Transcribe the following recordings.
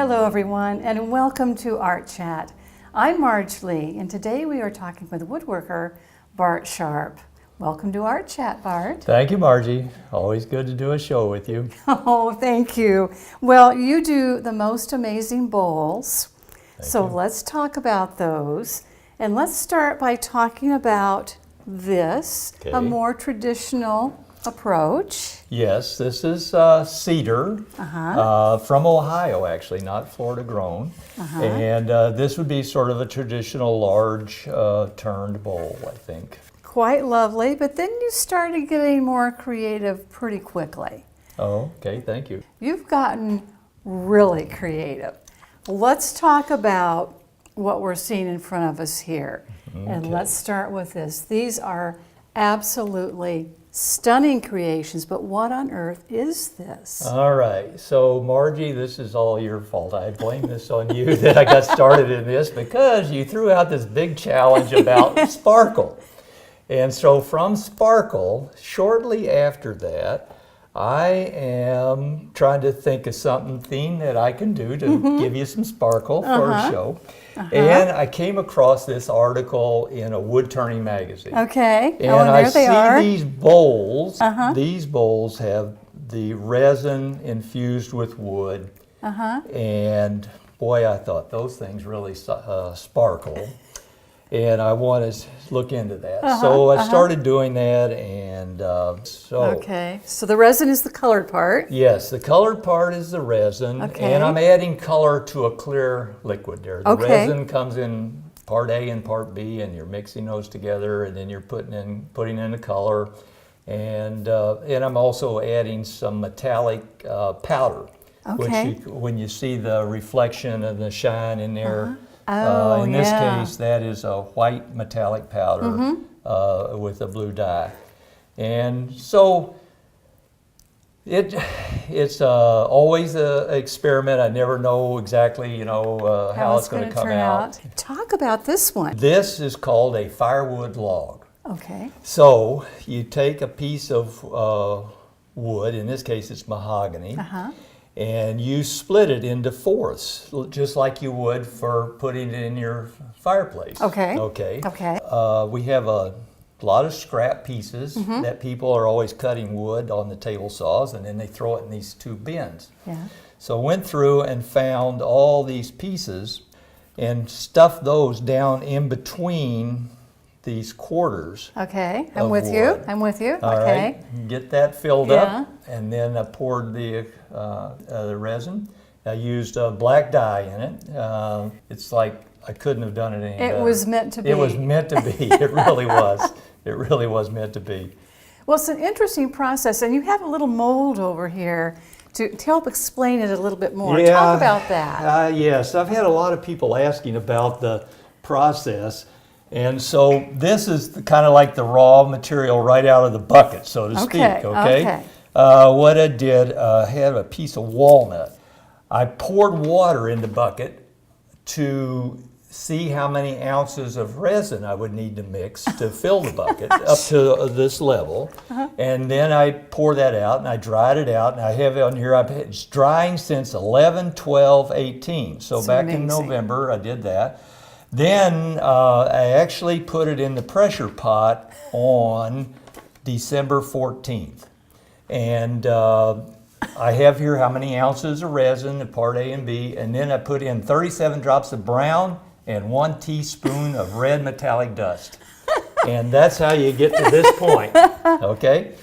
Hello everyone, and welcome to Art Chat. I'm Marge Lee, and today we are talking with woodworker Bart Sharp. Welcome to Art Chat, Bart. Thank you, Margie. Always good to do a show with you. Oh, thank you. Well, you do the most amazing bowls. Thank So you. let's talk about those. And let's start by talking about this, a Okay. more traditional approach. Yes, this is cedar from Ohio, actually, not Florida grown. And this would be sort of a traditional large turned bowl, I think. Quite lovely, but then you started getting more creative pretty quickly. Oh, okay, thank you. You've gotten really creative. Let's talk about what we're seeing in front of us here. And Okay. let's start with this. These are absolutely stunning creations, but what on earth is this? All right, so Margie, this is all your fault. I blame this on you that I got started in this because you threw out this big challenge about sparkle. And so from sparkle, shortly after that, I am trying to think of something that I can do to give you some sparkle for a show. And I came across this article in a wood turning magazine. Okay, And oh, and I there they see are. these bowls. These bowls have the resin infused with wood. And boy, I thought those things really sparkle. And I want to look into that. So I started doing that, and Okay, so the resin is the colored part. yes, the colored part is the resin, Okay. and I'm adding color to a clear liquid there. The Okay. resin comes in part A and part B, and you're mixing those together, and then you're putting in the color, and I'm also adding some metallic powder, Okay. which when you see the reflection and the shine in there. Oh, in this yeah. case, that is a white metallic powder with a blue dye. And so it's always an experiment. I never know exactly, how it's going to come turn out. Talk about this one. This is called a firewood log. Okay, So you take a piece of wood, in this case it's mahogany, and you split it into fourths, just like you would for putting it in your fireplace. Okay. Okay. okay. We have a lot of scrap pieces that people are always cutting wood on the table saws, and then they throw it in these two bins. Yeah. So I went through and found all these pieces and stuffed those down in between these quarters. Okay, I'm Of with you. wood. I'm with you. All Okay. right, get that filled Yeah. up, and then I poured the resin. I used black dye in it. It's like I couldn't have done it any better. It was meant to be. It was meant to be. It really was. It really was meant to be. Well, it's an interesting process, and you have a little mold over here to help explain it a little bit more. Talk about that. Yes, I've had a lot of people asking about the process. And so this is kind of like the raw material right out of the bucket, so to speak. Okay. What I did, I had a piece of walnut. I poured water in the bucket to see how many ounces of resin I would need to mix to fill the bucket up to this level. And then I pour that out, and I dried it out, and I have it on here. It's drying since 11/12/18. So It's back in amazing. November, I did that. Then I actually put it in the pressure pot on December 14th. And I have here how many ounces of resin, part A and B, and then I put in 37 drops of brown and 1 teaspoon of red metallic dust. And that's how you get to this point, okay?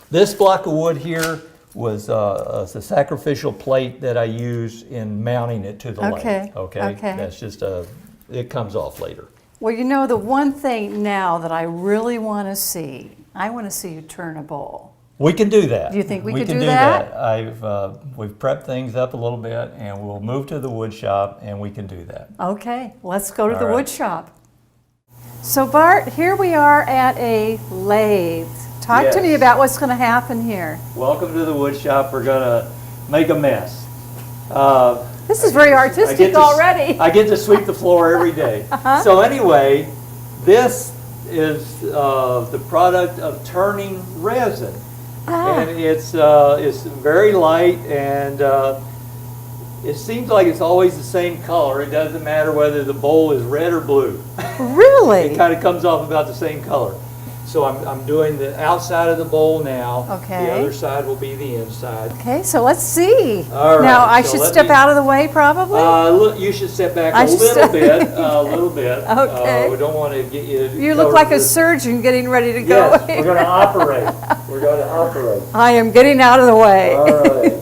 This block of wood here was the sacrificial plate that I use in mounting it to the Okay, lathe, okay? okay. That's just it comes off later. Well, you know, the one thing now that I really want to see, I want to see you turn a bowl. We can do that. Do you think we could can do that? We've prepped things up a little bit, and we'll move to the wood shop, and we can do that. Okay, let's go to All the right. wood shop. So Bart, here we are at a lathe. Talk to me Yes. about what's going to happen here. Welcome to the wood shop. We're gonna make a mess. This is very artistic already. I get to sweep the floor every day. So anyway, this is the product of turning resin. And it's very light, and it seems like it's always the same color. It doesn't matter whether the bowl is red or blue. Really? It kind of comes off about the same color. So I'm doing the outside of the bowl now. Okay. The other side will be the inside. Okay, so let's see. All right, Now, I so should let step me- out of the way, probably? Look, you should step back I a should little step- bit, a little bit. Okay. We don't want to get you. You look covered like a with- surgeon getting ready to go. Yes, we're going to operate. We're going to operate. I am getting out of the way. All right.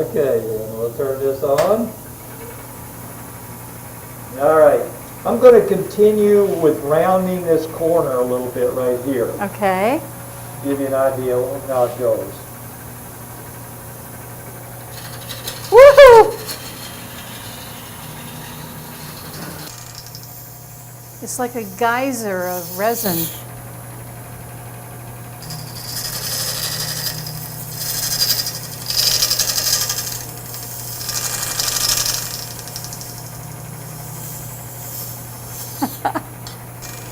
Okay, then we'll turn this on. All right. I'm going to continue with rounding this corner a little bit right here. Okay. Give you an idea of how it goes. Woohoo! It's like a geyser of resin.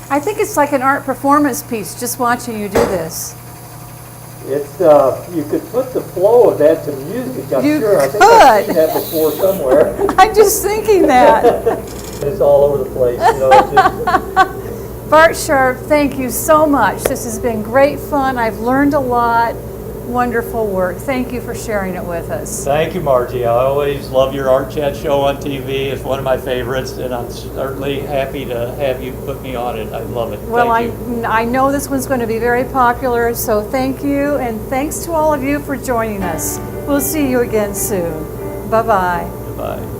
I think it's like an art performance piece just watching you do this. It's you could put the flow of that to music. I'm You sure. I think I've seen could. that before somewhere. I'm just thinking that. It's all over the place. You know, it's just, Bart Sharp, thank you so much. This has been great fun. I've learned a lot. Wonderful work. Thank you for sharing it with us. Thank you, Margie. I always love your Art Chat show on TV. It's one of my favorites, and I'm certainly happy to have you put me on it. I love it. Well, Thank you. I know this one's going to be very popular, so thank you, and thanks to all of you for joining us. We'll see you again soon. Bye-bye. Bye.